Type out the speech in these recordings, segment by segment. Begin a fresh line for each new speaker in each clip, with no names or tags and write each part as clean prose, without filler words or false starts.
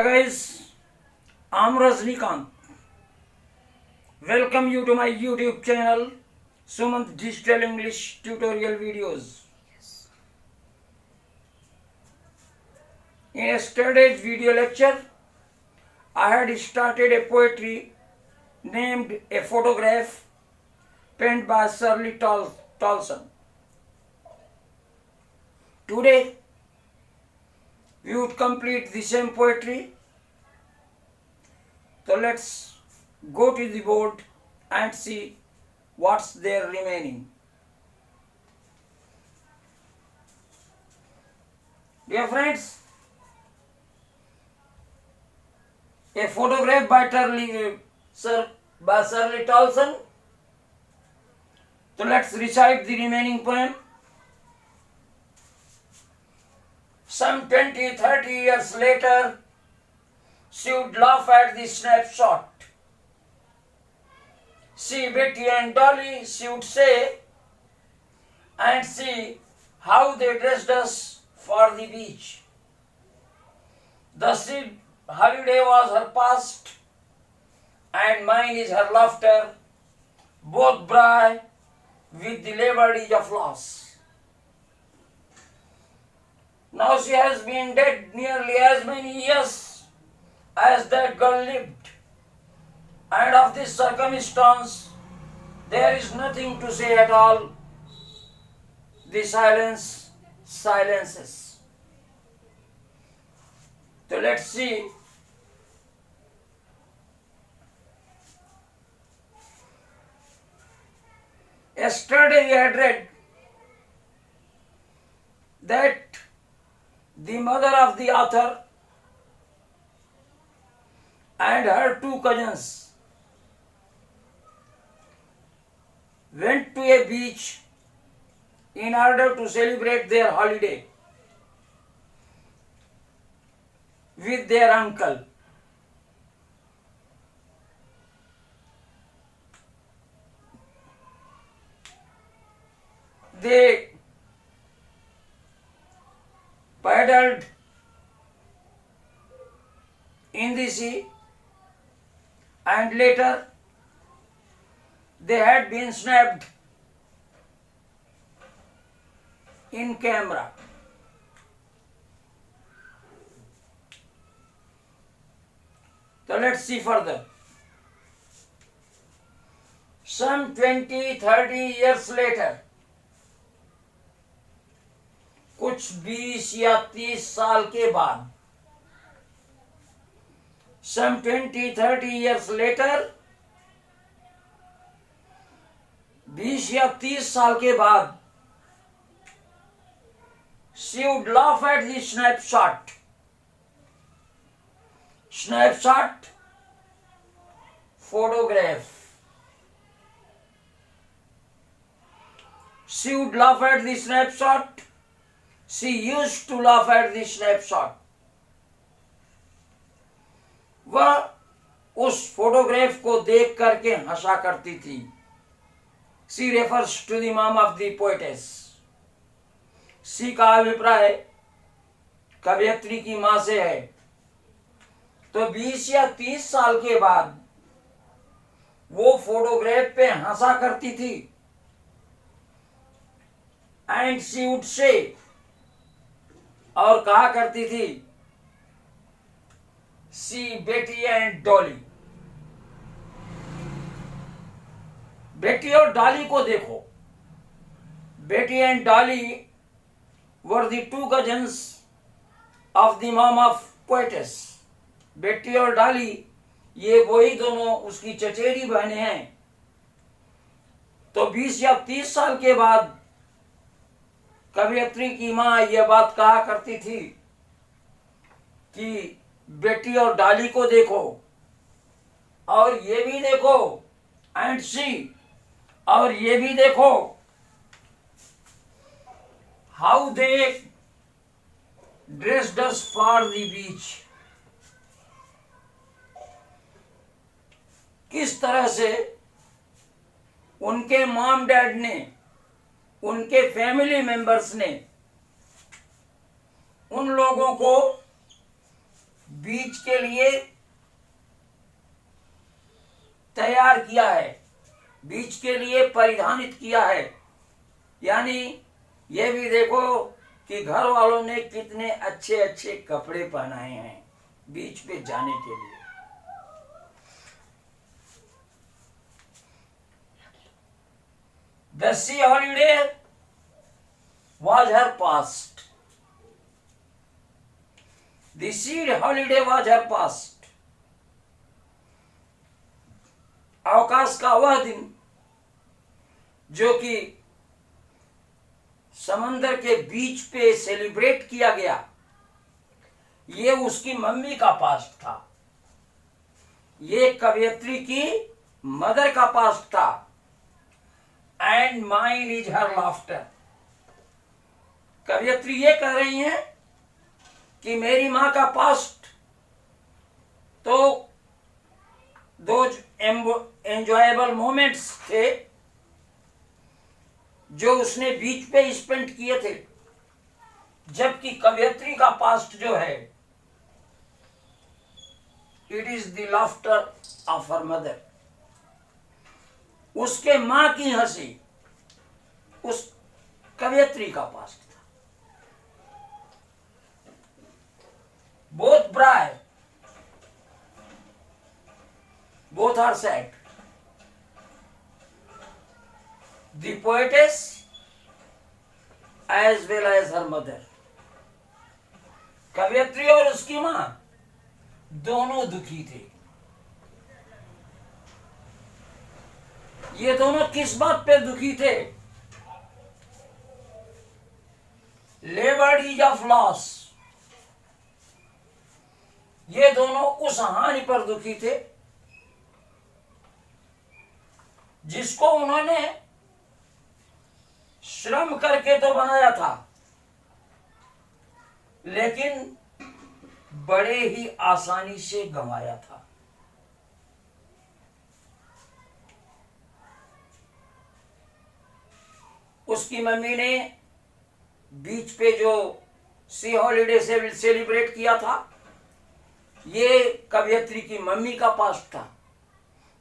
Hi guys, I'm Rajnikant. Welcome you to my YouTube channel, Sumant Digital English Tutorial Videos. In yesterday's video lecture, I had started a poetry named A Photograph penned by Shirley Tolson. Today, we would complete the same poetry. So let's go to the board and see what's there remaining. Dear friends, a photograph by Shirley Tolson. So let's recite the remaining poem. Some 20-30 years later, she would laugh at the snapshot. See Betty and Dolly, she would say, and see how they dressed us for the beach. The sea holiday was her past, and mine is her laughter, both bright with the labor of loss. Now she has been dead nearly as many years as that girl lived, and of this circumstance there is nothing to say at all. The silence silences. So let's see. Yesterday we had read that the mother of the author and her two cousins went to a beach in order to celebrate their holiday with their uncle. They paddled in the sea, and later they had been snapped in camera. So let's see further. Some 20-30 years later, कुछ 20 या 30 साल के बाद, some 20-30 years later, 20 या 30 साल के बाद, she would laugh at the snapshot. Snapshot, photograph. She would laugh at the snapshot. She used to laugh at the snapshot. वह उस फोटोग्राफ को देख करके हंसा करती थी. She refers to the mom of the poetess. She का अभिप्राय कवयित्री की मां से है. तो 20 या 30 साल के बाद वो फोटोग्राफ पे हंसा करती थी. And she would say, और कहा करती थी, See Betty and Dolly. बेटी और डॉली को देखो. Betty and Dolly were the two cousins of the mom of poetess. बेटी और डॉली ये वही दोनों उसकी चचेरी बहनें हैं. तो 20 या 30 साल के बाद कवयित्री की मां यह बात कहा करती थी कि बेटी और डाली को देखो और ये भी देखो, एंड सी, और ये भी देखो, how they dressed us for the beach. किस तरह से उनके मॉम डैड ने, उनके फैमिली मेंबर्स ने उन लोगों को बीच के लिए तैयार किया है, बीच के लिए परिधानित किया है। यानी ये भी देखो कि घर वालों ने कितने अच्छे अच्छे कपड़े पहनाए हैं बीच पे जाने के लिए। The sea holiday was her past. The sea holiday was her past. अवकाश का वह दिन जो कि समंदर के बीच पे सेलिब्रेट किया गया, ये उसकी मम्मी का पास्ट था, ये कवयित्री की मदर का पास्ट था। And mine is her laughter. कवयित्री ये कह रही हैं कि मेरी मां का पास्ट तो दो एंजॉयबल मोमेंट्स थे जो उसने बीच पे स्पेंड किए थे, जबकि कवयित्री का पास्ट जो है it is the laughter of her mother. उसके मां की हंसी उस कवयित्री का पास्ट था। बोथ ब्राय both are sad. The poetess as well as her mother. कवयित्री और उसकी मां दोनों दुखी थे। ये दोनों किस बात पे दुखी थे? लेबर्ड इज ऑफ लॉस। ये दोनों उस हानि पर दुखी थे जिसको उन्होंने श्रम करके तो बनाया था, लेकिन बड़े ही आसानी से गंवाया था। उसकी मम्मी ने बीच पे जो सी हॉलीडे से सेलिब्रेट किया था, ये कवयित्री की मम्मी का पास्ट था,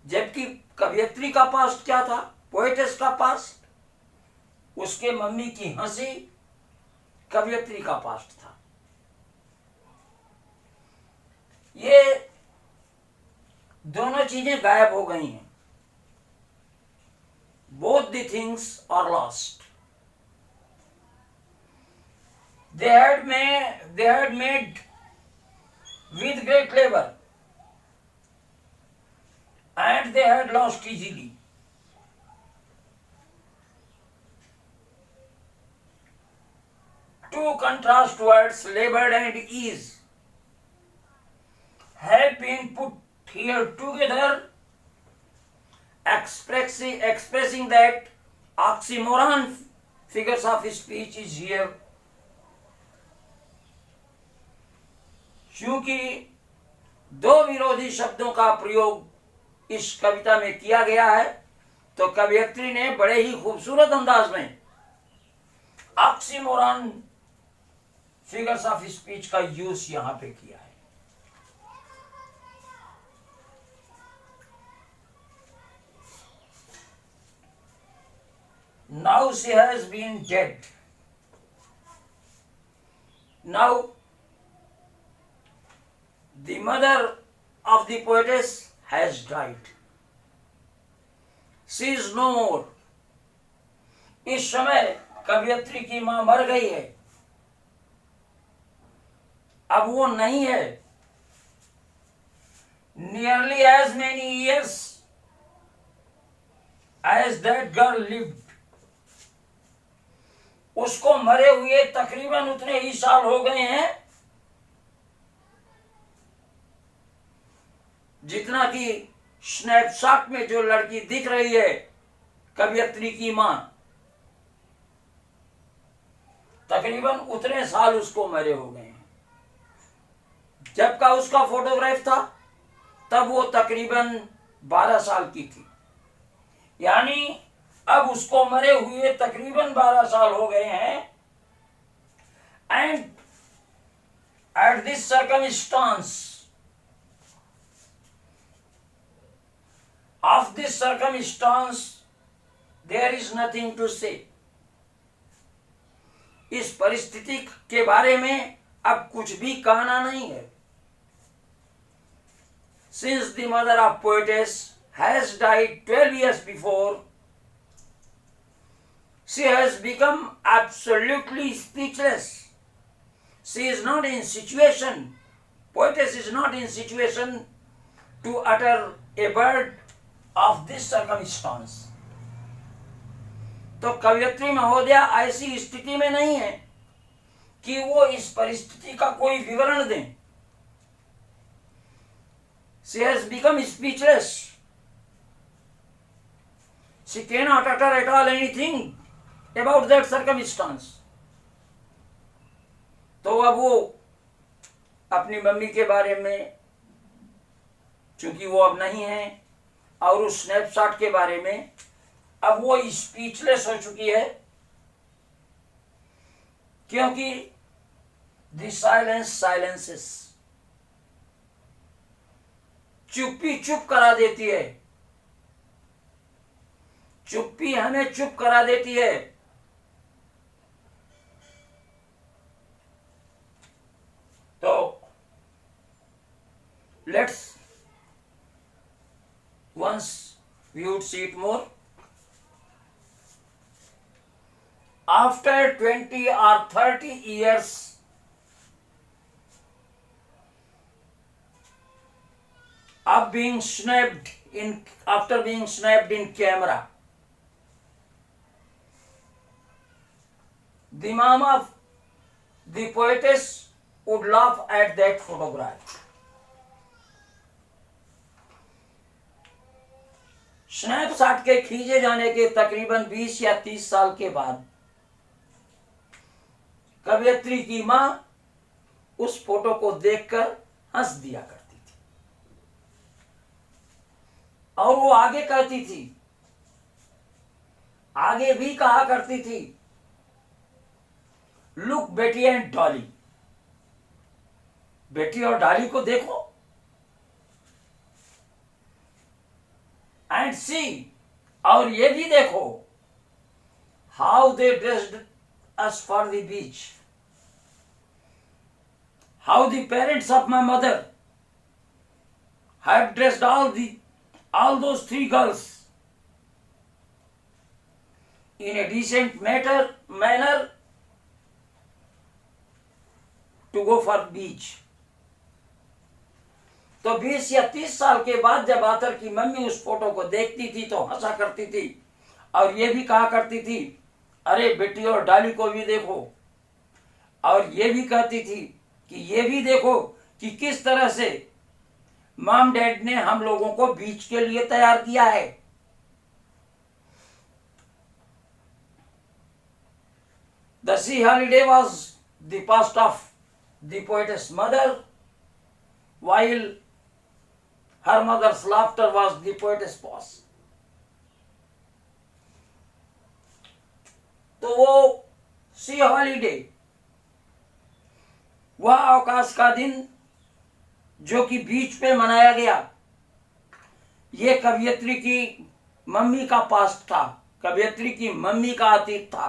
जबकि कवयित्री का पास्ट क्या था? पोएटेस का पास्ट, उसके मम्मी की हंसी कवयित्री का पास्ट था। ये दोनों चीजें गायब हो गई हैं। Both the things are lost. They had made with great labor, and they had lost easily. Two contrast words, labored and ease, have been put here together, expressing that oxymoron figures of speech is here. क्योंकि दो विरोधी शब्दों का प्रयोग इस कविता में किया गया है, तो कवयित्री ने बड़े ही खूबसूरत अंदाज में ऑक्सीमोरन फिगर्स ऑफ स्पीच का यूज यहां पे किया है। Now she has been dead. Now the mother of the poetess has died. She is no more. इस समय कवयित्री की मां मर गई है, अब वो नहीं है। Nearly as many years as that girl lived. उसको मरे हुए तकरीबन उतने ही साल हो गए हैं जितना कि स्नैपशॉट में जो लड़की दिख रही है कवयित्री की मां, तकरीबन उतने साल उसको मरे हो गए हैं। जब का उसका फोटोग्राफ था तब वो तकरीबन 12 साल की थी, यानी अब उसको मरे हुए तकरीबन 12 साल हो गए हैं। And At this circumstance, of this circumstance, there is nothing to say. इस परिस्थिति के बारे में अब कुछ भी कहना नहीं है. Since the mother of poetess has died 12 years before, she has become absolutely speechless. She is not in situation, poetess is not in situation to utter a word of this circumstance. तो कवयित्री महोदया ऐसी स्थिति में नहीं है कि वो इस परिस्थिति का कोई विवरण दें. She has become speechless. She cannot utter at all anything about that circumstance. तो अब वो अपनी मम्मी के बारे में, चूंकि वो अब नहीं है, और उस स्नैपशॉट के बारे में अब वो स्पीचलेस हो चुकी है, क्योंकि द साइलेंस साइलेंसेस, चुप्पी चुप करा देती है. चुप्पी हमें चुप करा देती है. तो let's once we would see it more. After 20 or 30 years of being snapped in, after being snapped in camera, the mom of the poetess would laugh at that photograph. Snapshot के खींचे जाने के तकरीबन 20 या 30 साल के बाद कवयित्री की मां उस फोटो को देखकर हंस दिया करती थी, और वो आगे कहती थी, आगे भी कहा करती थी, लुक बेटी एंड डॉली, बेटी और डॉली को देखो, एंड सी, और ये भी देखो, how they dressed us for the beach, how the parents of my mother have dressed all those 3 girls in a decent manner to go for beach. तो 20 या 30 साल के बाद जब आतर की मम्मी उस फोटो को देखती थी तो हंसा करती थी, और ये भी कहा करती थी, अरे बेटी और डाली को भी देखो, और ये भी कहती थी कि ये भी देखो कि किस तरह से मॉम डैड ने हम लोगों को बीच के लिए तैयार किया है. The sea holiday was the past of the poetess mother, while her mother's laughter was the poetess past. तो वो सी हॉलीडे, वह अवकाश का दिन जो कि बीच पे मनाया गया, ये कवयित्री की मम्मी का पास्ट था, कवयित्री की मम्मी का अतीत था,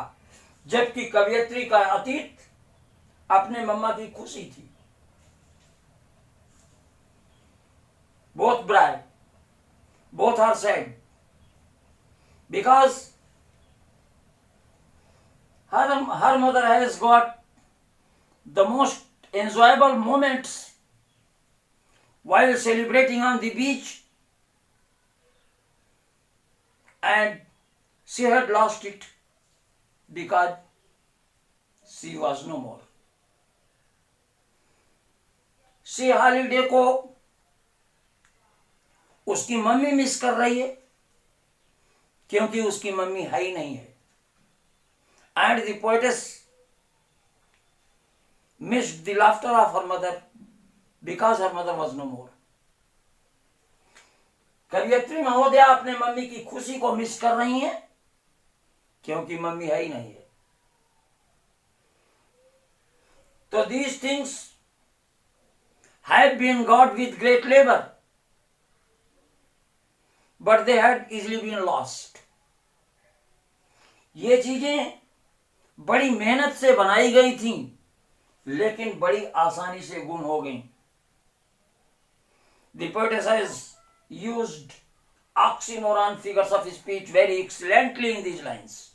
जबकि कवयित्री का अतीत अपने मम्मा की खुशी थी. Both bright, both are sad, because her mother has got the most enjoyable moments while celebrating on the beach, and she had lost it because she was no more. C holiday को उसकी mummy miss कर रही है, क्योंकि उसकी mummy है ही नहीं है. And the poetess missed the laughter of her mother because her mother was no more. कवयित्री महोदया अपने मम्मी की खुशी को मिस कर रही हैं, क्योंकि मम्मी है ही नहीं है. तो these things have been got with great labor, but they had easily been lost. ये चीजें बड़ी मेहनत से बनाई गई थी, लेकिन बड़ी आसानी से गुम हो गई. The poetess has used oxymoron figures of speech very excellently in these lines.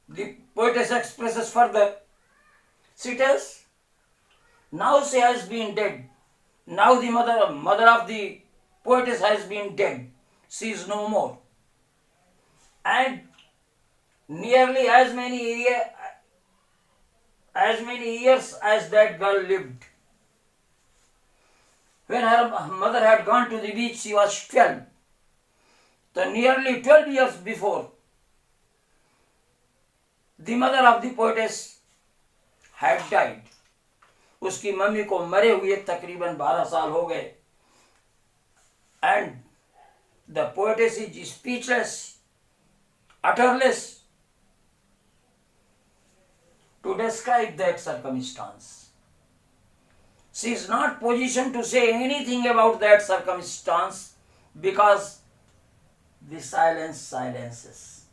The poetess expresses further. She tells, now she has been dead. Now the mother of the poetess has been dead. She is no more. And nearly as many years as that girl lived. When her mother had gone to the beach, she was 12. So nearly 12 years before, the mother of the poetess had died. उसकी mummy को मरे हुए तकरीबन 12 साल हो गए. And the poetess is speechless, utterless to describe that circumstance. She is not positioned to say anything about that circumstance because the silence silences.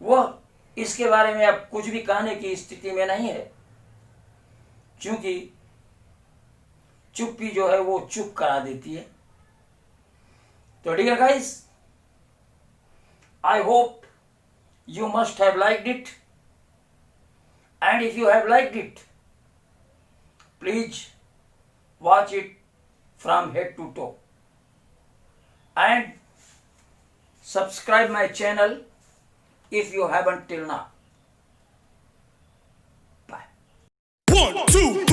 वह इसके बारे में अब कुछ भी कहने की स्थिति में नहीं है, क्योंकि चुप्पी जो है वो चुप करा देती है. तो dear guys, I hope you must have liked it, and if you have liked it, please watch it from head to toe and subscribe my channel if you haven't till now. Bye.
1, 2.